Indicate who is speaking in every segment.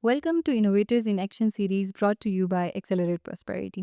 Speaker 1: Welcome to Innovators in Action series brought to you by Accelerate Prosperity.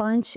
Speaker 2: 5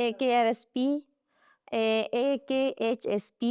Speaker 3: AKRSP, AKHSP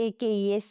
Speaker 3: AKES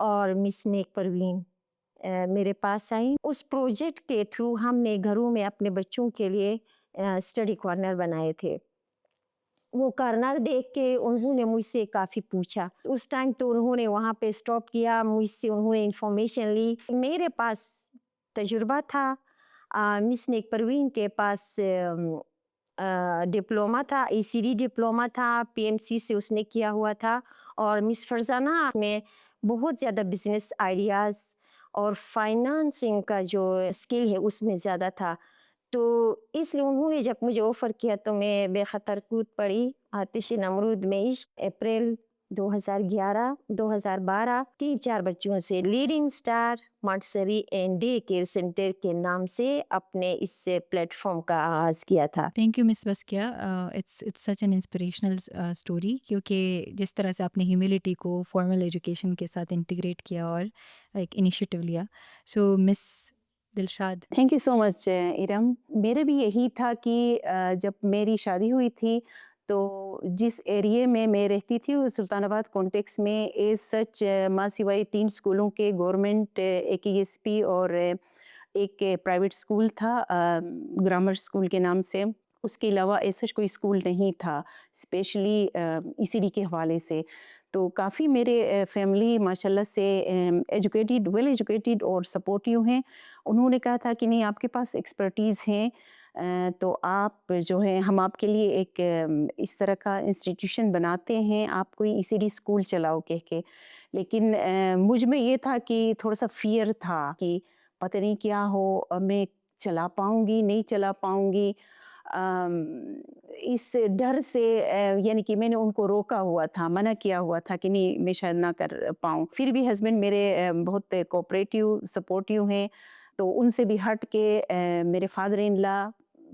Speaker 3: اور مس نیک پروین میرے پاس آئیں. اس project کے through ہم نے گھروں میں اپنے بچوں کے لیے اسٹڈی کارنر بنائے تھے. وہ کارنر دیکھ کے انہوں نے مجھ سے کافی پوچھا. اس ٹائم تو انہوں نے وہاں پہ اسٹاپ کیا, مجھ سے انہوں نے انفارمیشن لی. میرے پاس تجربہ تھا, مس نیک پروین کے پاس ڈپلوما تھا, ECD ڈپلوما تھا, PMC سے اس نے کیا ہوا تھا, اور مس فرزانہ میں بہت زیادہ بزنس آئیڈیاز اور فائنانسنگ کا جو اسکل ہے اس میں زیادہ تھا. تو اس لیے انہوں نے جب مجھے آفر کیا تو میں بے خطر کود پڑی آتش نمرود میں عشق. اپریل 2011-2012 3-4 بچوں سے Leading Star Montessori and day care centre کے نام سے اپنے اس پلیٹ فارم کا آغاز کیا تھا.
Speaker 1: تھینک یو مس وسکیہ. It's such an inspirational story, کیونکہ جس طرح سے آپ نے ہیوملٹی کو فارمل ایجوکیشن کے ساتھ انٹیگریٹ کیا اور ایک انیشیٹو لیا. سو مس دلشاد.
Speaker 2: تھینک یو سو مچ ارم. میرا بھی یہی تھا کہ جب میری شادی ہوئی تھی تو جس ایریے میں میں رہتی تھی وہ سلطان آباد کانٹیکس میں ایز سچ ماں سوائے 3 اسکولوں کے گورنمنٹ ایک ESP اور ایک پرائیویٹ اسکول تھا گرامر اسکول کے نام سے. اس کے علاوہ ایسا کوئی اسکول نہیں تھا اسپیشلی ECD کے حوالے سے. تو کافی میرے فیملی ماشاء اللہ سے ایجوکیٹیڈ ویل ایجوکیٹیڈ اور سپورٹیو ہیں. انہوں نے کہا تھا کہ نہیں آپ کے پاس ایکسپرٹیز ہیں تو آپ جو ہے ہم آپ کے لیے ایک اس طرح کا انسٹیٹیوشن بناتے ہیں, آپ کوئی ECD اسکول چلاؤ کہہ کے. لیکن مجھ میں یہ تھا کہ تھوڑا سا فیئر تھا کہ پتہ نہیں کیا ہو, میں چلا پاؤں گی نہیں چلا پاؤں گی. اس ڈر سے یعنی کہ میں نے ان کو روکا ہوا تھا, منع کیا ہوا تھا کہ نہیں میں شاید نہ کر پاؤں. پھر بھی ہسبینڈ میرے بہت کوآپریٹیو سپورٹیو ہیں, تو ان سے بھی ہٹ کے میرے فادر ان لا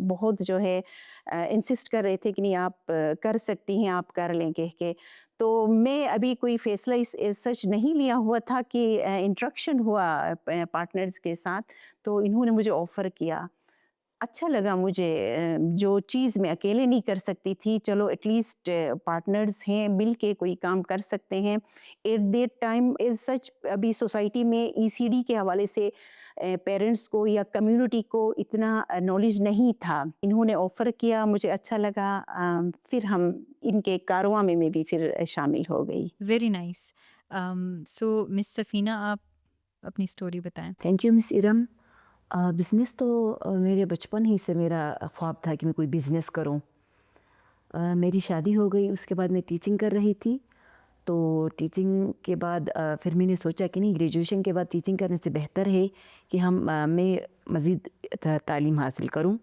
Speaker 2: بہت جو ہے انسسٹ کر رہے تھے کہ نہیں آپ کر سکتی ہیں, آپ کر لیں کہہ کے. تو میں ابھی کوئی فیصلہ اس سچ نہیں لیا ہوا تھا کہ انٹریکشن ہوا پارٹنرز کے ساتھ, تو انہوں نے مجھے آفر کیا. اچھا لگا مجھے, جو چیز میں اکیلے نہیں کر سکتی تھی چلو ایٹ لیسٹ پارٹنرز ہیں مل کے کوئی کام کر سکتے ہیں. ایٹ دیٹ ٹائم از سچ ابھی سوسائٹی میں ECD کے حوالے سے پیرنٹس کو یا کمیونٹی کو اتنا نالج نہیں تھا. انہوں نے آفر کیا, مجھے اچھا لگا, پھر ہم ان کے کارواں میں بھی پھر شامل ہو گئی.
Speaker 1: Very nice. سو مس سفینہ, آپ اپنی اسٹوری بتائیں.
Speaker 2: Thank you miss Iram. Business تو میرے بچپن ہی سے میرا خواب تھا کہ میں کوئی بزنس کروں. میری شادی ہو گئی, اس کے بعد میں ٹیچنگ کر رہی تھی. تو ٹیچنگ کے بعد پھر میں نے سوچا کہ نہیں گریجویشن کے بعد ٹیچنگ کرنے سے بہتر ہے کہ میں مزید تعلیم حاصل کروں,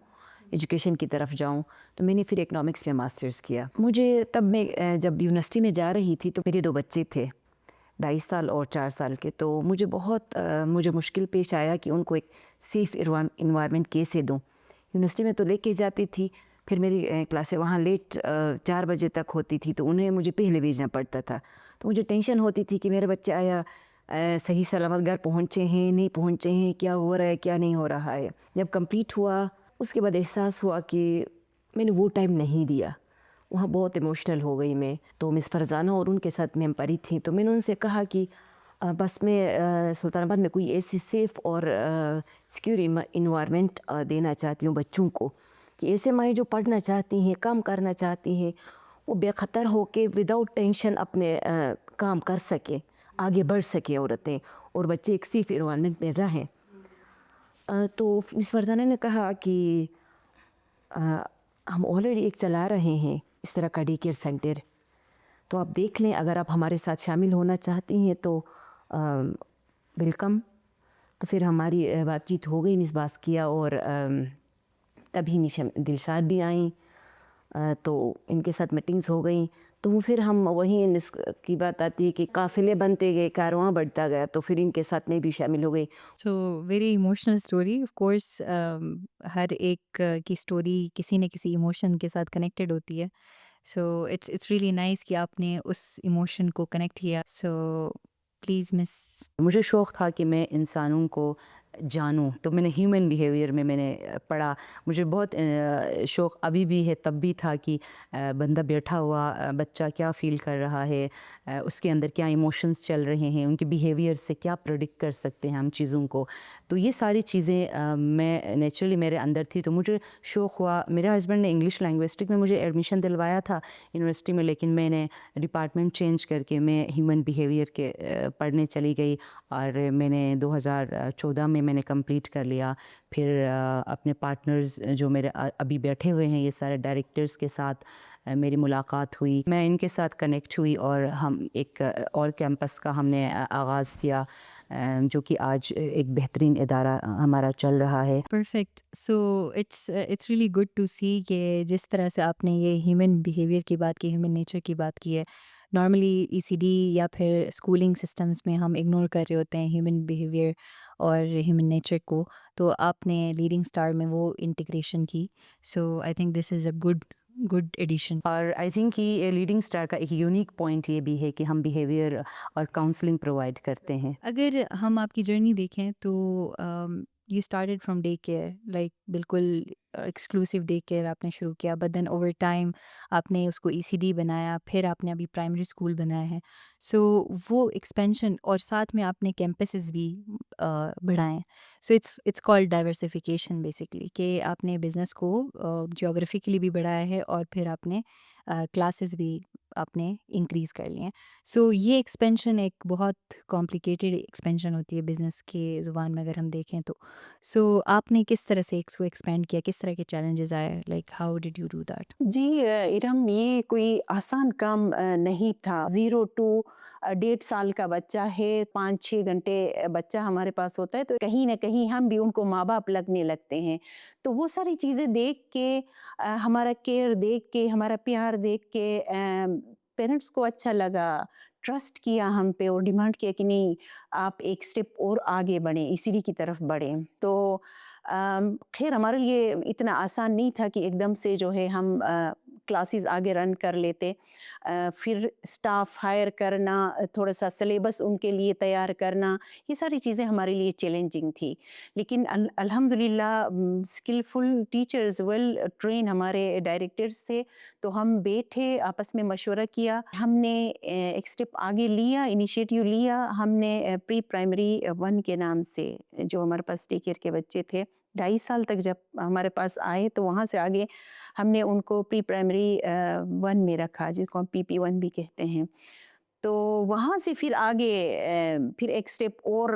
Speaker 2: ایجوکیشن کی طرف جاؤں. تو میں نے پھر اکنامکس میں ماسٹرز کیا. مجھے تب میں جب یونیورسٹی میں جا رہی تھی تو میرے 2 بچے تھے, 2.5 سال اور 4 سال کے. تو مجھے مشکل پیش آیا کہ ان کو ایک سیف انوائرمنٹ کیسے دوں. یونیورسٹی میں تو لے کے جاتی تھی, پھر میری کلاسیں وہاں لیٹ 4 بجے تک ہوتی تھی, تو انہیں مجھے پہلے بھیجنا پڑتا تھا. تو مجھے ٹینشن ہوتی تھی کہ میرے بچے آیا صحیح سلامت گھر پہنچے ہیں نہیں پہنچے ہیں, کیا ہو رہا ہے کیا نہیں ہو رہا ہے. جب کمپلیٹ ہوا اس کے بعد احساس ہوا کہ میں نے وہ ٹائم نہیں دیا, وہاں بہت ایموشنل ہو گئی میں. تو مس فرزانہ اور ان کے ساتھ میں پڑھی تھیں, تو میں نے ان سے کہا کہ بس میں سلطان آباد میں کوئی ایسی سیف اور سیکیور انوائرمنٹ دینا چاہتی ہوں بچوں کو, کہ ایسے مائیں جو پڑھنا چاہتی ہیں کام کرنا چاہتی ہیں وہ بے خطر ہو کے وداؤٹ ٹینشن اپنے کام کر سکیں, آگے بڑھ سکیں عورتیں, اور بچے ایک سیف انوائرمنٹ میں رہیں. تو مس فرزانہ نے کہا کہ ہم آلریڈی ایک چلا رہے ہیں اس طرح کا ڈے کیئر سینٹر, تو آپ دیکھ لیں اگر آپ ہمارے ساتھ شامل ہونا چاہتی ہیں تو ویلکم. تو پھر ہماری بات چیت ہو گئی, مس باس کیا, اور تبھی دلشاد بھی آئیں, تو ان کے ساتھ میٹنگز ہو گئیں. تو پھر ہم وہیں کی بات آتی ہے کہ قافلے بنتے گئے, کارواں بڑھتا گیا, تو پھر ان کے ساتھ میں بھی شامل ہو گئی.
Speaker 1: So very emotional story. Of course ہر ایک کی اسٹوری کسی نہ کسی ایموشن کے ساتھ کنیکٹیڈ ہوتی ہے. سو اٹس ریئلی نائس کہ آپ نے اس ایموشن کو کنیکٹ کیا. سو پلیز مس.
Speaker 2: مجھے شوق تھا کہ میں انسانوں کو جانوں تو میں نے ہیومن بیہیویئر میں نے پڑھا. مجھے بہت شوق ابھی بھی ہے، تب بھی تھا کہ بندہ بیٹھا ہوا بچہ کیا فیل کر رہا ہے، اس کے اندر کیا ایموشنز چل رہے ہیں، ان کے بیہیویئر سے کیا پریڈکٹ کر سکتے ہیں ہم چیزوں کو. تو یہ ساری چیزیں میں نیچرلی میرے اندر تھی. تو مجھے شوق ہوا. میرے ہسبینڈ نے انگلش لینگویسٹک میں مجھے ایڈمیشن دلوایا تھا یونیورسٹی میں، لیکن میں نے ڈپارٹمنٹ چینج کر کے میں ہیومن بیہیویئر کے پڑھنے چلی گئی، اور میں نے 2014 میں نے کمپلیٹ کر لیا. پھر اپنے پارٹنرز جو میرے ابھی بیٹھے ہوئے ہیں یہ سارے ڈائریکٹرز کے ساتھ میری ملاقات ہوئی. میں ان کے ساتھ کنیکٹ ہوئی اور ہم ایک اور کیمپس کا ہم نے آغاز کیا، جو کہ آج ایک بہترین ادارہ ہمارا چل رہا ہے.
Speaker 1: Perfect. So it's really good to see کہ جس طرح سے آپ نے یہ ہیومن بیہیویئر کی بات کی، ہیومن نیچر کی بات کی ہے. نارملی ای سی ڈی یا پھر اسکولنگ سسٹمز میں ہم اگنور کر رہے ہوتے ہیں ہیومن بیہیویئر اور ہیومن نیچر کو، تو آپ نے لیڈنگ اسٹار میں وہ انٹیگریشن کی. So I think this is a good edition.
Speaker 2: اور آئی تھنک کہ لیڈنگ اسٹار کا ایک یونیک پوائنٹ یہ بھی ہے کہ ہم بیہیویئر اور کاؤنسلنگ پرووائڈ کرتے ہیں.
Speaker 1: اگر ہم آپ کی جرنی دیکھیں تو you started from day care, like بالکل ایکسکلوسیو ڈے کیئر آپ نے شروع کیا، بٹ دین اوور ٹائم آپ نے اس کو ای سی ڈی بنایا، پھر آپ نے ابھی پرائمری اسکول بنایا ہے. سو وہ ایکسپینشن اور ساتھ میں آپ نے کیمپسز بھی بڑھائیں. So it's called diversification basically, کہ آپ نے بزنس کو جیوگرافیکلی بھی بڑھایا ہے اور پھر آپ نے کلاسز بھی آپ نے انکریز کر لیے ہیں. سو یہ ایکسپینشن ایک بہت کمپلیکیٹڈ ایکسپینشن ہوتی ہے بزنس کے زبان میں اگر ہم دیکھیں تو. سو آپ نے کس طرح سے اس کو ایکسپینڈ کیا، کس طرح کے چیلنجز آئے، like how did you do that?
Speaker 4: جی ارم، یہ کوئی آسان کام نہیں تھا. 0 to 1.5 سال کا بچہ ہے، 5-6 گھنٹے بچہ ہمارے پاس ہوتا ہے، تو کہیں نہ کہیں ہم بھی ان کو ماں باپ لگنے لگتے ہیں. تو وہ ساری چیزیں دیکھ کے، ہمارا کیئر دیکھ کے، ہمارا پیار دیکھ کے پیرنٹس کو اچھا لگا، ٹرسٹ کیا ہم پہ اور ڈیمانڈ کیا کہ نہیں، آپ ایک سٹیپ اور آگے بڑھیں، ای سی ڈی کی طرف بڑھیں. تو خیر ہمارے لیے اتنا آسان نہیں تھا کہ ایک دم سے جو ہے ہم کلاسز آگے رن کر لیتے. پھر اسٹاف ہائر کرنا، تھوڑا سا سلیبس ان کے لیے تیار کرنا، یہ ساری چیزیں ہمارے لیے چیلنجنگ تھی. لیکن الحمدللہ اسکلفل ٹیچرز، ویل ٹرین ہمارے ڈائریکٹرز تھے. تو ہم بیٹھے، آپس میں مشورہ کیا، ہم نے ایک سٹیپ آگے لیا، انیشیٹیو لیا. ہم نے پری پرائمری 1 کے نام سے، جو ہمارے پاس ٹیک کیئر کے بچے تھے 2.5 سال تک جب ہمارے پاس آئے، تو وہاں سے آگے ہم نے ان کو پری پرائمری 1 میں رکھا، جس کو ہم PP1 بھی کہتے ہیں. تو وہاں سے پھر آگے پھر ایک سٹیپ اور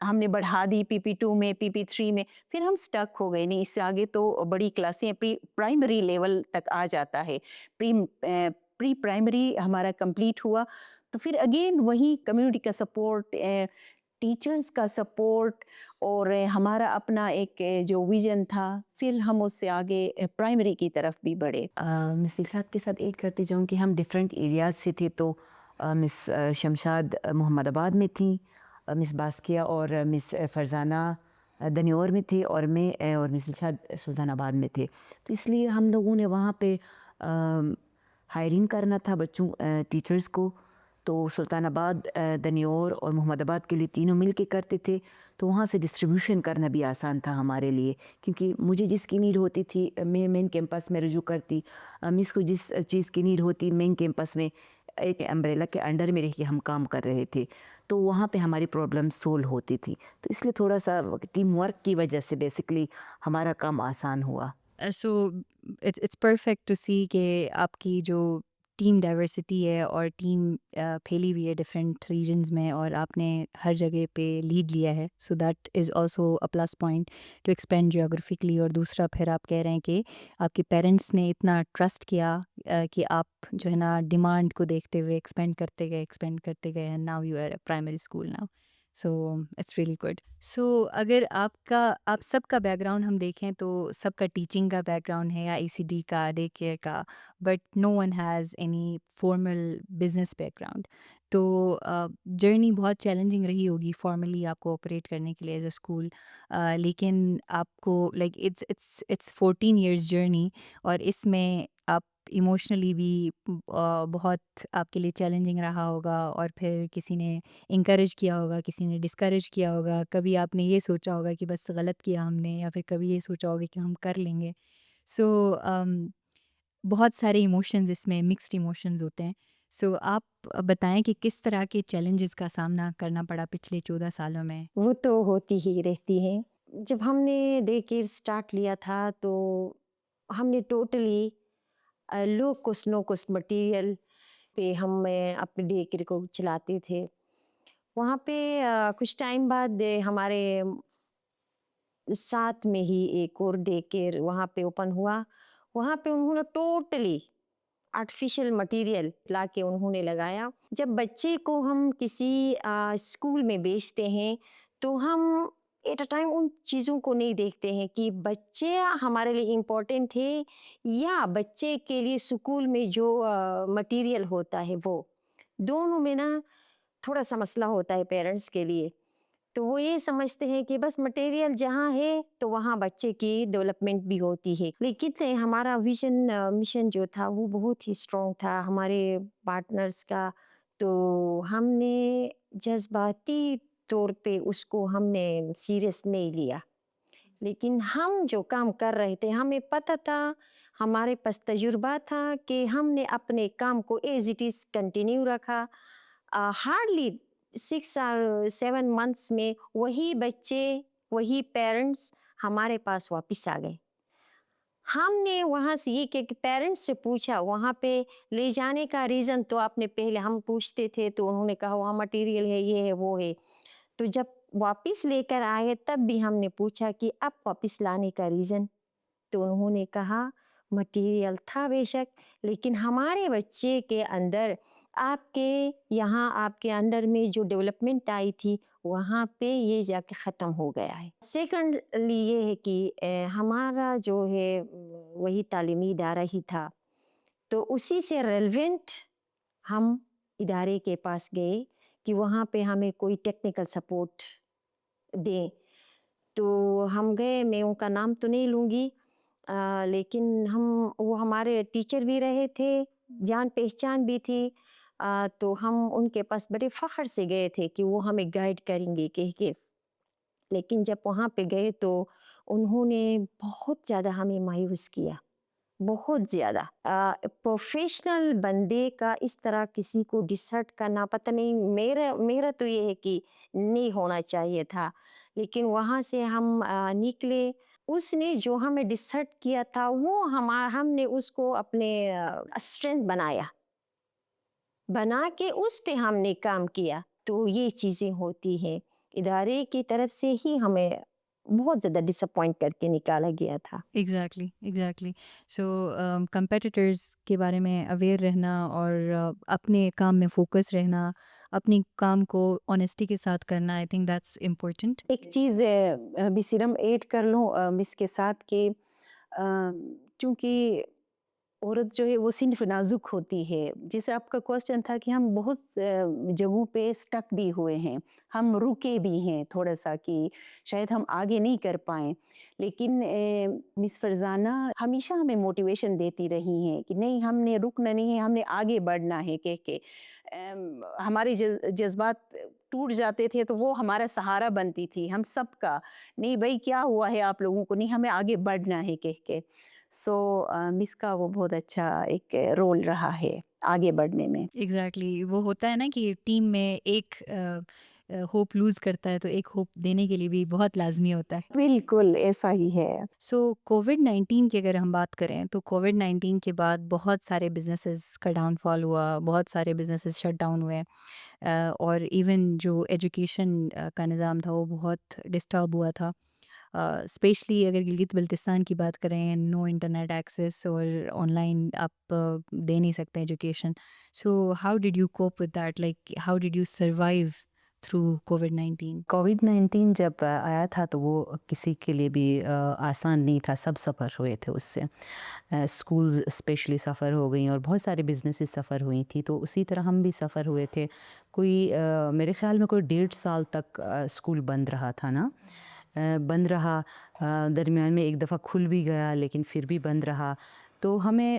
Speaker 4: ہم نے بڑھا دی PP2 میں، PP3 میں. پھر ہم سٹک ہو گئے، نہیں اس سے آگے تو بڑی کلاسیں پرائمری لیول تک آ جاتا ہے. پری پرائمری ہمارا کمپلیٹ ہوا. تو پھر اگین وہی کمیونٹی کا سپورٹ، ٹیچرز کا سپورٹ، اور ہمارا اپنا ایک جو ویژن تھا، پھر ہم اس سے آگے پرائمری کی طرف بھی بڑھے.
Speaker 2: مس دلشاد کے ساتھ ایڈ کرتے جاؤں کہ ہم ڈفرینٹ ایریاز سے تھے. تو مس شمشاد محمد آباد میں تھیں، مس باسکیہ اور مس فرزانہ دنیور میں تھے، اور میں اور مس دلشاد سلطان آباد میں تھے. تو اس لیے ہم لوگوں نے وہاں پہ ہائرنگ کرنا تھا بچوں ٹیچرز کو. تو سلطان آباد، دنیور اور محمد آباد کے لیے تینوں مل کے کرتے تھے. تو وہاں سے ڈسٹریبیوشن کرنا بھی آسان تھا ہمارے لیے، کیونکہ مجھے جس کی نیڈ ہوتی تھی میں مین کیمپس میں رجوع کرتی، مس کو جس چیز کی نیڈ ہوتی مین کیمپس میں ایک امبریلا کے انڈر میں رہ کے ہم کام کر رہے تھے. تو وہاں پہ ہماری پرابلم سولو ہوتی تھی. تو اس لیے تھوڑا سا ٹیم ورک کی وجہ سے بیسکلی ہمارا کام آسان ہوا.
Speaker 1: So it's perfect to see کہ آپ کی جو ٹیم ڈائیورسٹی ہے اور ٹیم پھیلی ہوئی ہے ڈفرینٹ ریجنز میں، اور آپ نے ہر جگہ پہ لیڈ لیا ہے. So that is also a plus point to expand geographically. اور دوسرا پھر آپ کہہ رہے ہیں کہ آپ کے پیرنٹس نے اتنا ٹرسٹ کیا کہ آپ جو ہے نا ڈیمانڈ کو دیکھتے ہوئے ایکسپینڈ کرتے گئے، and now you are a primary school now. So it's really good. So اگر آپ سب کا بیک گراؤنڈ ہم دیکھیں تو سب کا ٹیچنگ کا بیک گراؤنڈ ہے، یا ای سی ڈی کا، ڈے کیئر کا، but no one has any formal business back ground. تو جرنی بہت چیلنجنگ رہی ہوگی فارملی آپ کو آپریٹ کرنے کے لیے ایز اے اسکول، لیکن آپ کو لائک اٹس 14 ایئرس جرنی، اور اس میں آپ ایموشنلی بھی بہت آپ کے لیے چیلنجنگ رہا ہوگا، اور پھر کسی نے انکریج کیا ہوگا، کسی نے ڈسکریج کیا ہوگا، کبھی آپ نے یہ سوچا ہوگا کہ بس غلط کیا ہم نے، یا پھر کبھی یہ سوچا ہوگا کہ ہم کر لیں گے. سو بہت سارے ایموشنز اس میں مکسڈ ایموشنز ہوتے ہیں. سو آپ بتائیں کہ کس طرح کے چیلنجز کا سامنا کرنا پڑا پچھلے 14 سالوں میں؟
Speaker 3: وہ تو ہوتی ہی رہتی ہیں. جب ہم نے ڈے کیئر اسٹارٹ لیا تھا تو ہم نے ٹوٹلی لو کچھ مٹیریل پہ ہم اپنے ڈے کیئر کو چلاتے تھے. وہاں پہ کچھ ٹائم بعد ہمارے ساتھ میں ہی ایک اور ڈے کیئر وہاں پہ اوپن ہوا. وہاں پہ انہوں نے ٹوٹلی آرٹیفیشیل مٹیریل لا کے انہوں نے لگایا. جب بچے کو ہم کسی اسکول میں بیچتے ہیں تو ہم ایٹ اے ٹائم ان چیزوں کو نہیں دیکھتے ہیں کہ بچے ہمارے لیے امپورٹنٹ ہے یا بچے کے لیے اسکول میں جو مٹیریل ہوتا ہے وہ دونوں میں نا تھوڑا سا مسئلہ ہوتا ہے پیرنٹس کے لیے. تو وہ یہ سمجھتے ہیں کہ بس مٹیریل جہاں ہے تو وہاں بچے کی ڈیولپمنٹ بھی ہوتی ہے. لیکن ہمارا ویژن مشن جو تھا وہ بہت ہی اسٹرانگ تھا ہمارے پارٹنرز کا. تو ہم نے جذباتی طور پہ اس کو ہم نے سیریس نہیں لیا، لیکن ہم جو کام کر رہے تھے ہمیں پتہ تھا، ہمارے پاس تجربہ تھا کہ ہم نے اپنے کام کو ایز اٹ از کنٹینیو رکھا. ہارڈلی 6 or 7 months میں وہی بچے وہی پیرنٹس ہمارے پاس واپس آ گئے. ہم نے وہاں سے یہ کہ پیرنٹس سے پوچھا وہاں پہ لے جانے کا ریزن، تو آپ نے پہلے ہم پوچھتے تھے تو انہوں نے کہا وہاں مٹیریل ہے، یہ ہے، وہ ہے. تو جب واپس لے کر آئے تب بھی ہم نے پوچھا کہ اب واپس لانے کا ریزن، تو انہوں نے کہا مٹیریل تھا بے شک، لیکن ہمارے بچے کے اندر آپ کے یہاں آپ کے انڈر میں جو ڈیولپمنٹ آئی تھی وہاں پہ یہ جا کے ختم ہو گیا ہے. سیکنڈلی یہ ہے کہ ہمارا جو ہے وہی تعلیمی ادارہ ہی تھا، تو اسی سے ریلیونٹ ہم ادارے کے پاس گئے کہ وہاں پہ ہمیں کوئی ٹیکنیکل سپورٹ دیں. تو ہم گئے، میں ان کا نام تو نہیں لوں گی، لیکن وہ ہمارے ٹیچر بھی رہے تھے، جان پہچان بھی تھی. تو ہم ان کے پاس بڑے فخر سے گئے تھے کہ وہ ہمیں گائیڈ کریں گے کہہ کے. لیکن جب وہاں پہ گئے تو انہوں نے بہت زیادہ ہمیں مایوس کیا، بہت زیادہ. پروفیشنل بندے کا اس طرح کسی کو ڈسہرٹ کرنا، پتہ نہیں، میرا تو یہ ہے کہ نہیں ہونا چاہیے تھا. لیکن وہاں سے ہم نکلے، اس نے جو ہمیں ڈسہرٹ کیا تھا وہ ہم نے اس کو اپنے اسٹرینتھ بنا کے اس پہ ہم نے کام کیا. تو یہ چیزیں ہوتی ہیں، ادارے کی طرف سے ہی ہمیں بہت زیادہ ڈس اپوائنٹ کر کے نکالا گیا تھا.
Speaker 1: ایگزیکٹلی. سو کمپیٹیٹرز کے بارے میں اویئر رہنا اور اپنے کام میں فوکس رہنا، اپنی کام کو آنیسٹی کے ساتھ کرنا، آئی تھنک دیٹس امپورٹنٹ.
Speaker 4: ایک چیز بسیرم ایڈ کر لوں مس کے ساتھ کہ چونکہ عورت جو ہے وہ صنف نازک ہوتی ہے، جیسے آپ کا کوسچن تھا کہ ہم بہت جگہوں پہ اسٹک بھی ہوئے ہیں، ہم رکے بھی ہیں تھوڑا سا کہ شاید ہم آگے نہیں کر پائیں. لیکن مس فرزانہ ہمیشہ ہمیں موٹیویشن دیتی رہی ہیں کہ نہیں، ہم نے رکنا نہیں ہے، ہم نے آگے بڑھنا ہے کہہ کے. ہمارے جذبات ٹوٹ جاتے تھے تو وہ ہمارا سہارا بنتی تھی ہم سب کا. نہیں بھائی کیا ہوا ہے آپ لوگوں کو، نہیں ہمیں آگے بڑھنا ہے کہہ کے. سو مس کا وہ بہت اچھا ایک رول رہا ہے آگے بڑھنے میں.
Speaker 1: ایگزیکٹلی. وہ ہوتا ہے نا کہ ٹیم میں ایک ہوپ لوز کرتا ہے تو ایک ہوپ دینے کے لیے بھی بہت لازمی ہوتا ہے.
Speaker 4: بالکل ایسا ہی ہے.
Speaker 1: سو کووڈ-19 کی اگر ہم بات کریں تو کووڈ-19 کے بعد بہت سارے بزنسز کا ڈاؤن فال ہوا، بہت سارے بزنسز شٹ ڈاؤن ہوئے، اور ایون جو ایجوکیشن کا نظام تھا وہ بہت ڈسٹرب ہوا تھا. اسپیشلی اگر گلگت بلتستان کی بات کریں، نو انٹرنیٹ ایکسیس اور آن لائن آپ دے نہیں سکتے education. So how did you cope with that, like how did you survive through COVID-19?
Speaker 2: COVID-19 جب آیا تھا تو وہ کسی کے لیے بھی آسان نہیں تھا، سب سفر ہوئے تھے اس سے. اسکولز اسپیشلی سفر ہو گئیں اور بہت سارے بزنسز سفر ہوئی تھیں، تو اسی طرح ہم بھی سفر ہوئے تھے. کوئی میرے خیال میں کوئی 1.5 سال تک اسکول بند رہا تھا نا، بند رہا. درمیان میں ایک دفعہ کھل بھی گیا لیکن پھر بھی بند رہا. تو ہمیں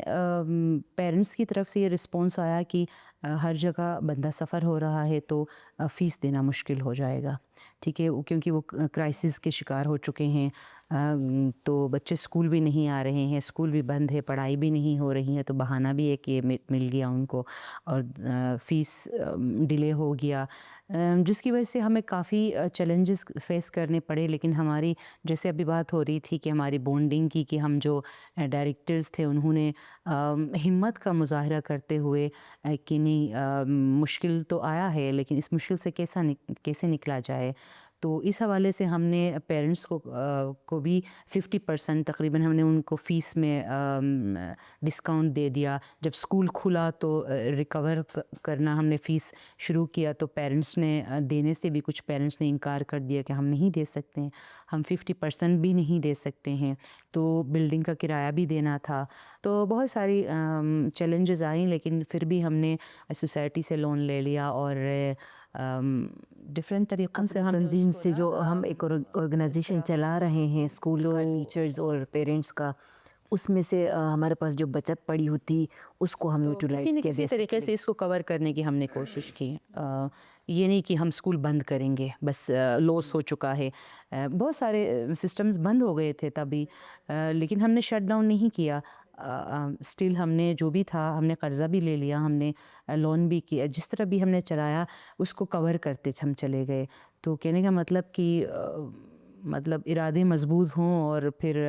Speaker 2: پیرنٹس کی طرف سے یہ رسپانس آیا کہ ہر جگہ بندہ سفر ہو رہا ہے تو فیس دینا مشکل ہو جائے گا، ٹھیک ہے، کیونکہ وہ کرائسس کے شکار ہو چکے ہیں، تو بچے اسکول بھی نہیں آ رہے ہیں، اسکول بھی بند ہے، پڑھائی بھی نہیں ہو رہی ہے، تو بہانہ بھی ایک یہ مل گیا ان کو، اور فیس ڈیلے ہو گیا، جس کی وجہ سے ہمیں کافی چیلنجز فیس کرنے پڑے، لیکن ہماری جیسے ابھی بات ہو رہی تھی کہ ہماری بونڈنگ کی، کہ ہم جو ڈائریکٹرز تھے انہوں نے ہمت کا مظاہرہ کرتے ہوئے کہ نہیں، مشکل تو آیا ہے لیکن اس مشکل سے کیسے نکلا جائے، تو اس حوالے سے ہم نے پیرنٹس کو بھی 50% تقریباً ہم نے ان کو فیس میں ڈسکاؤنٹ دے دیا. جب اسکول کھلا تو ریکور کرنا ہم نے فیس شروع کیا تو پیرنٹس نے دینے سے بھی کچھ پیرنٹس نے انکار کر دیا کہ ہم نہیں دے سکتے ہیں, ہم 50% بھی نہیں دے سکتے ہیں, تو بلڈنگ کا کرایہ بھی دینا تھا. تو بہت ساری چیلنجز آئیں, لیکن پھر بھی ہم نے سوسائٹی سے لون لے لیا اور ڈفرینٹ طریقوں سے ہم
Speaker 5: تنظیم سے جو ہم ایک آرگنائزیشن چلا رہے ہیں اسکول کا, ٹیچرز اور پیرنٹس کا, اس میں سے ہمارے پاس جو بچت پڑی ہوتی اس کو ہم یوٹیلائز
Speaker 2: کسی نہ
Speaker 5: کیا
Speaker 2: کسی طریقے سے اس کو کور کرنے کی ہم نے کوشش کی. یہ نہیں کہ ہم اسکول بند کریں گے, بس لوس ہو چکا ہے, بہت سارے سسٹمز بند ہو گئے تھے تبھی, لیکن ہم نے شٹ ڈاؤن نہیں کیا. اسٹل ہم نے جو بھی تھا, ہم نے قرضہ بھی لے لیا, ہم نے لون بھی کیا, جس طرح بھی ہم نے چلایا اس کو کور کرتے ہم چلے گئے. تو کہنے کا مطلب کہ مطلب ارادے مضبوط ہوں اور پھر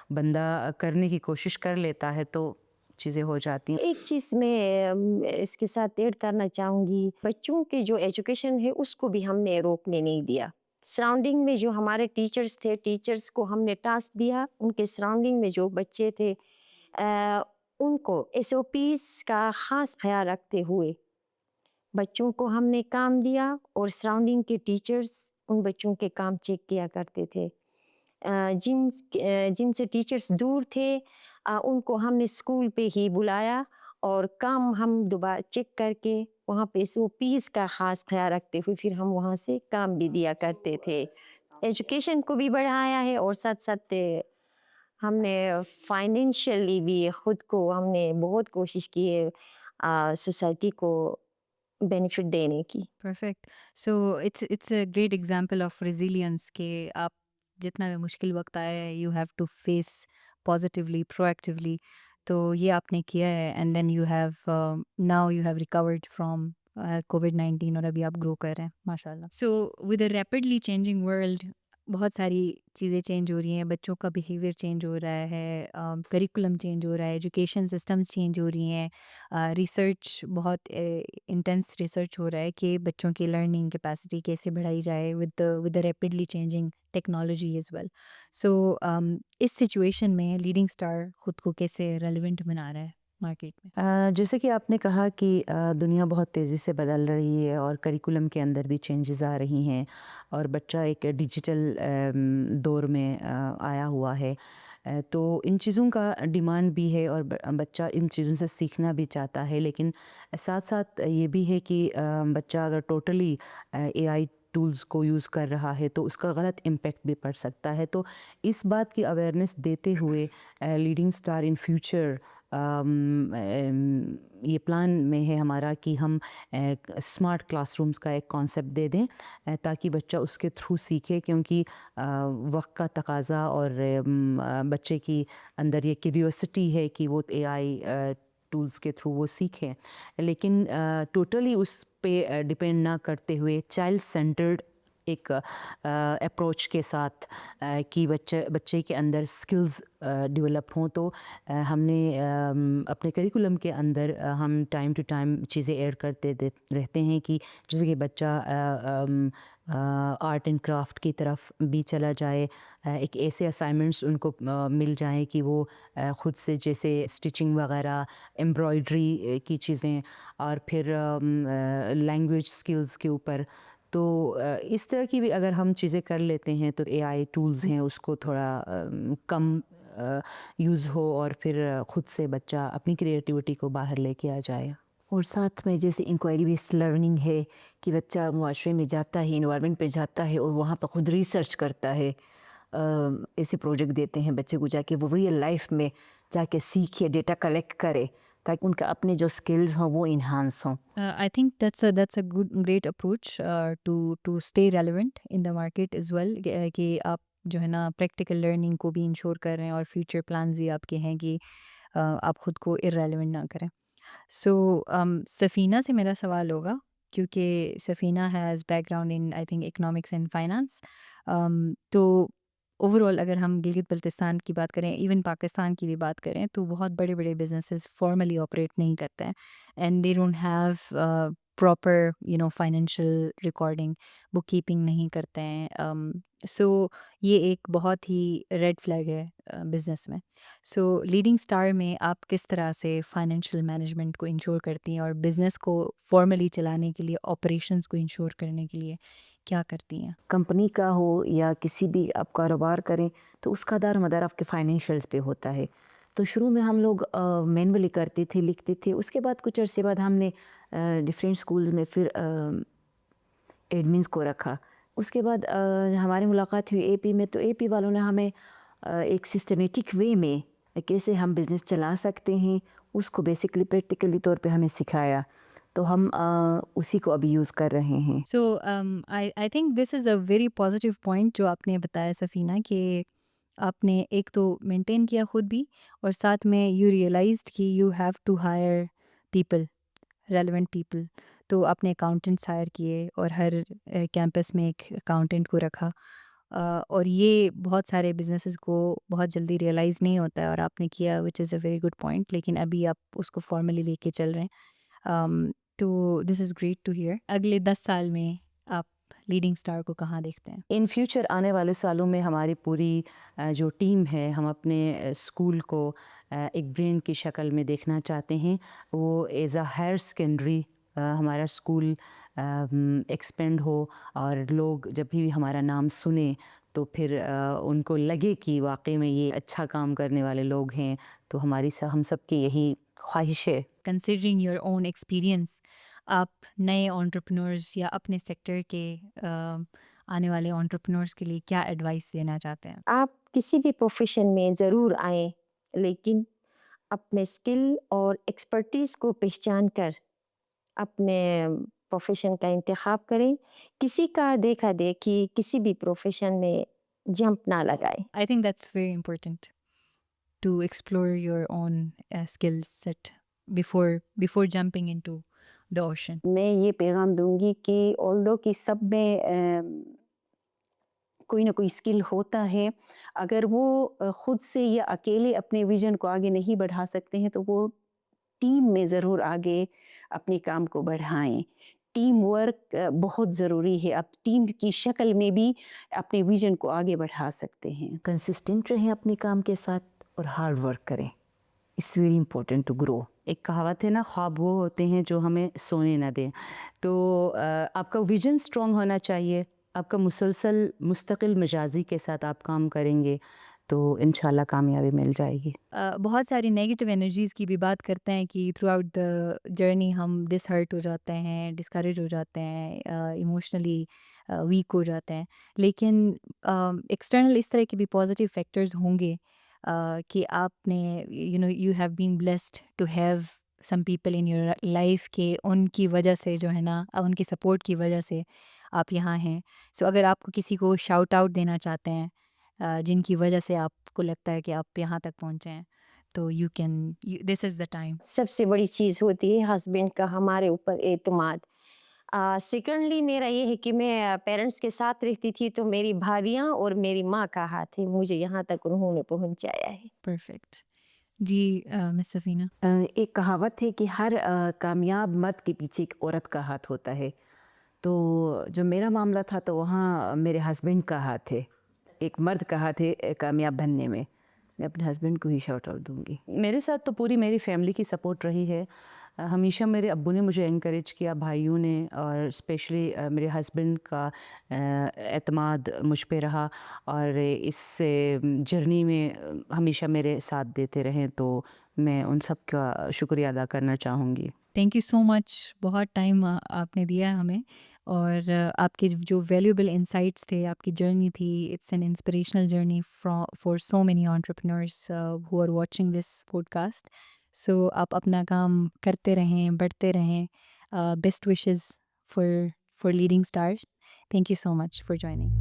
Speaker 2: بندہ کرنے کی کوشش کر لیتا ہے تو چیزیں ہو جاتی ہیں.
Speaker 3: ایک چیز میں اس کے ساتھ ایڈ کرنا چاہوں گی, بچوں کے جو ایجوکیشن ہے اس کو بھی ہم نے روکنے نہیں دیا. سراؤنڈنگ میں جو ہمارے ٹیچرز تھے, ٹیچرز کو ہم نے ٹاسک دیا, ان کے سراؤنڈنگ میں جو بچے تھے ان کو SOPs کا خاص خیال رکھتے ہوئے بچوں کو ہم نے کام دیا, اور سراؤنڈنگ کے ٹیچرز ان بچوں کے کام چیک کیا کرتے تھے. جن سے ٹیچرز دور تھے ان کو ہم نے اسکول پہ ہی بلایا, اور کام ہم دوبارہ چیک کر کے وہاں پہ SOPs کا خاص خیال رکھتے ہوئے پھر ہم وہاں سے کام بھی دیا کرتے تھے. ایجوکیشن کو بھی بڑھایا ہے, اور ساتھ ساتھ ہم نے فائنینشلی بھی خود کو ہم نے بہت کوشش کی ہے سوسائٹی کو بینیفٹ دینے کی.
Speaker 1: Perfect. So it's a great example of resilience کہ آپ جتنا بھی مشکل وقت آیا ہے you have to face positively, proactively, تو یہ آپ نے کیا ہے. And then you have recovered from COVID-19 اور ابھی آپ گرو کر رہے ہیں ماشاء اللہ. So with a rapidly changing world بہت ساری چیزیں چینج ہو رہی ہیں, بچوں کا بیہیویئر چینج ہو رہا ہے, کریکولم چینج ہو رہا ہے, ایجوکیشن سسٹمز چینج ہو رہی ہیں, ریسرچ بہت انٹینس ریسرچ ہو رہا ہے کہ بچوں کی لرننگ کیپیسٹی کیسے بڑھائی جائے with the rapidly changing technology as well. So اس سچویشن میں لیڈنگ اسٹار خود کو کیسے ریلیونٹ بنا رہا ہے مارکیٹ میں؟
Speaker 2: جیسے کہ آپ نے کہا کہ دنیا بہت تیزی سے بدل رہی ہے اور کریکولم کے اندر بھی چینجز آ رہی ہیں, اور بچہ ایک ڈیجیٹل دور میں آیا ہوا ہے, تو ان چیزوں کا ڈیمانڈ بھی ہے اور بچہ ان چیزوں سے سیکھنا بھی چاہتا ہے. لیکن ساتھ ساتھ یہ بھی ہے کہ بچہ اگر ٹوٹلی AI ٹولز کو یوز کر رہا ہے تو اس کا غلط امپیکٹ بھی پڑ سکتا ہے. تو اس بات کی اویئرنیس دیتے ہوئے لیڈنگ اسٹار ان فیوچر یہ پلان میں ہے ہمارا کہ ہم اسمارٹ کلاس رومز کا ایک کانسیپٹ دے دیں تاکہ بچہ اس کے تھرو سیکھے, کیونکہ وقت کا تقاضا اور بچے کی اندر یہ کیوریوسٹی ہے کہ وہ AI ٹولز کے تھرو وہ سیکھیں, لیکن ٹوٹلی اس پہ ڈپینڈ نہ کرتے ہوئے چائلڈ سینٹرڈ ایک اپروچ کے ساتھ کہ بچے کے اندر اسکلز ڈیولپ ہوں. تو ہم نے اپنے کریکولم کے اندر ہم ٹائم ٹو ٹائم چیزیں ایڈ کرتے رہتے ہیں کہ جیسے کہ بچہ آرٹ اینڈ کرافٹ کی طرف بھی چلا جائے, ایک ایسے اسائنمنٹس ان کو مل جائیں کہ وہ خود سے جیسے اسٹچنگ وغیرہ, ایمبرائڈری کی چیزیں, اور پھر لینگویج اسکلز کے اوپر. تو اس طرح کی بھی اگر ہم چیزیں کر لیتے ہیں تو AI ٹولز ہیں اس کو تھوڑا کم یوز ہو, اور پھر خود سے بچہ اپنی کریٹیوٹی کو باہر لے کے آ جائے.
Speaker 5: اور ساتھ میں جیسے انکوائری بیسڈ لرننگ ہے کہ بچہ معاشرے میں جاتا ہے, انوائرمنٹ پہ جاتا ہے اور وہاں پہ خود ریسرچ کرتا ہے, ایسے پروجیکٹ دیتے ہیں بچے کو جا کے وہ ریئل لائف میں جا کے سیکھے, ڈیٹا کلیکٹ کرے, تاکہ ان کا اپنے جو اسکلز ہوں وہ انہانس ہوں.
Speaker 1: I think that's a great approach to stay relevant in the market as well, کہ آپ جو ہے نا پریکٹیکل لرننگ کو بھی انشور کر رہے ہیں اور فیوچر پلانز بھی آپ کے ہیں کہ آپ خود کو irrelevant نہ کریں. سو سفینہ سے میرا سوال ہوگا کیونکہ Safina has background in I think economics and finance. تو اوور آل اگر ہم گلگت بلتستان کی بات کریں, ایون پاکستان کی بھی بات کریں, تو بہت بڑے بڑے بزنسز فارملی آپریٹ نہیں کرتے ہیں and they don't have proper financial recording, book keeping نہیں کرتے ہیں. سو یہ ایک بہت ہی ریڈ فلیگ ہے بزنس میں. سو لیڈنگ اسٹار میں آپ کس طرح سے فائنینشیل مینجمنٹ کو انشور کرتی ہیں اور بزنس کو فارملی چلانے کے لیے, آپریشنس کو انشور کرنے کے لیے کیا کرتی ہیں؟
Speaker 5: کمپنی کا ہو یا کسی بھی آپ کاروبار کریں تو اس کا دار مدار آپ کے فائنینشیلس پہ ہوتا ہے. تو شروع میں ہم لوگ مینولی کرتے تھے, لکھتے تھے. اس کے بعد کچھ عرصے بعد ہم نے ڈفرینٹ اسکولز میں پھر ایڈمنس کو رکھا. اس کے بعد ہماری ملاقات ہوئی اے پی میں, تو اے پی والوں نے ہمیں ایک سسٹمیٹک وے میں کیسے ہم بزنس چلا سکتے ہیں اس کو بیسکلی پریکٹیکلی طور پہ ہمیں سکھایا. تو ہم اسی کو ابھی یوز کر رہے ہیں.
Speaker 1: So I think this is a very positive point جو آپ نے بتایا سفینہ, کہ آپ نے ایک تو مینٹین کیا خود بھی, اور ساتھ میں یو ریئلائزڈ کہ you have to hire people, relevant people. تو آپ نے اکاؤنٹنٹس ہائر کیے اور ہر کیمپس میں ایک اکاؤنٹنٹ کو رکھا, اور یہ بہت سارے بزنسز کو بہت جلدی ریئلائز نہیں ہوتا ہے اور آپ نے کیا, وچ از اے ویری گڈ پوائنٹ. لیکن ابھی آپ اس کو فارملی لے کے چل رہے ہیں, تو دس از گریٹ ٹو ہیئر. اگلے 10 سال میں آپ لیڈنگ اسٹار کو کہاں دیکھتے ہیں؟
Speaker 2: ان فیوچر آنے والے سالوں میں ہماری پوری جو ٹیم ہے, ہم اپنے اسکول کو ایک برین کی شکل میں دیکھنا چاہتے ہیں. وہ ایز اے ہائر سیکنڈری ہمارا اسکول ایکسپینڈ ہو, اور لوگ جب بھی ہمارا نام سنیں تو پھر ان کو لگے کہ واقعی میں یہ اچھا کام کرنے والے لوگ ہیں. تو ہم سب کی یہی خواہش ہے.
Speaker 1: کنسیڈرنگ یور اون ایکسپیرئنس, آپ نئے انٹرپرینورز یا اپنے سیکٹر کے آنے والے انٹرپرینورز کے لیے کیا ایڈوائس دینا چاہتے ہیں؟
Speaker 3: آپ کسی بھی پروفیشن میں ضرور آئیں, لیکن اپنے اسکل اور ایکسپرٹیز کو پہچان کر اپنے پروفیشن کا انتخاب کریں. کسی کا دیکھا دیکھی کسی بھی پروفیشن میں جمپ نہ لگائیں.
Speaker 1: I think that's very important to explore your own skill set before jumping into the ocean.
Speaker 4: میں یہ پیغام دوں گی کہ آلدو کہ سب میں کوئی نہ کوئی اسکل ہوتا ہے, اگر وہ خود سے یا اکیلے اپنے ویژن کو آگے نہیں بڑھا سکتے ہیں تو وہ ٹیم میں ضرور آگے اپنے کام کو بڑھائیں. ٹیم ورک بہت ضروری ہے. آپ ٹیم کی شکل میں بھی اپنے ویژن کو آگے بڑھا سکتے ہیں.
Speaker 5: کنسسٹنٹ رہیں اپنے کام کے ساتھ اور ہارڈ ورک کریں. It's very important to grow.
Speaker 2: ایک کہاوت ہے نا, خواب وہ ہوتے ہیں جو ہمیں سونے نہ دیں. تو آپ کا ویژن اسٹرانگ ہونا چاہیے. آپ کا مسلسل مستقل مزاجی کے ساتھ آپ کام کریں گے تو انشاءاللہ کامیابی مل جائے گی.
Speaker 1: بہت ساری نیگیٹو انرجیز کی بھی بات کرتے ہیں کہ تھرو آؤٹ دا جرنی ہم ڈس ہرٹ ہو جاتے ہیں, ڈسکریج ہو جاتے ہیں, ایموشنلی ویک ہو جاتے ہیں. لیکن ایکسٹرنل اس طرح کے بھی پازیٹیو فیکٹرز ہوں گے کہ آپ نے you have been blessed to have some people in your life, کہ ان کی وجہ سے جو ہے نا, ان کی سپورٹ کی وجہ سے آپ یہاں ہیں. سو اگر آپ کو کسی کو شاؤٹ آؤٹ دینا چاہتے ہیں جن کی وجہ سے آپ کو لگتا ہے کہ آپ یہاں تک پہنچے ہیں, تو you can, this is the time.
Speaker 3: سب سے بڑی چیز ہوتی ہے ہسبینڈ کا ہمارے اوپر اعتماد. سیکنڈلی میرا یہ ہے کہ میں پیرنٹس کے ساتھ رہتی تھی تو میری بھابیاں اور میری ماں کا ہاتھ ہے, مجھے یہاں تک انہوں نے پہنچایا ہے.
Speaker 1: پرفیکٹ. جی مس سفینہ.
Speaker 2: ایک کہاوت ہے کہ ہر کامیاب مرد کے پیچھے ایک عورت کا ہاتھ ہوتا ہے. تو جو میرا معاملہ تھا تو وہاں میرے ہسبینڈ کا ہاتھ ہے, ایک مرد کا ہاتھ ہے کامیاب بننے میں. میں اپنے ہسبینڈ کو ہی شاؤٹ آؤٹ دوں گی. میرے ساتھ تو پوری میری فیملی کی سپورٹ رہی ہے. ہمیشہ میرے ابو نے مجھے انکریج کیا, بھائیوں نے, اور اسپیشلی میرے ہسبینڈ کا اعتماد مجھ پہ رہا, اور اس جرنی میں ہمیشہ میرے ساتھ دیتے رہیں. تو میں ان سب کا شکریہ ادا کرنا چاہوں گی.
Speaker 1: تھینک یو سو مچ. بہت ٹائم آپ نے دیا ہے ہمیں, اور آپ کے جو ویلیوبل انسائٹس تھے، آپ کی جرنی تھی، it's an inspirational journey for so many entrepreneurs who are watching this podcast. So آپ اپنا کام کرتے رہیں، بڑھتے رہیں. Best wishes for Leading Star. Thank you so much for joining.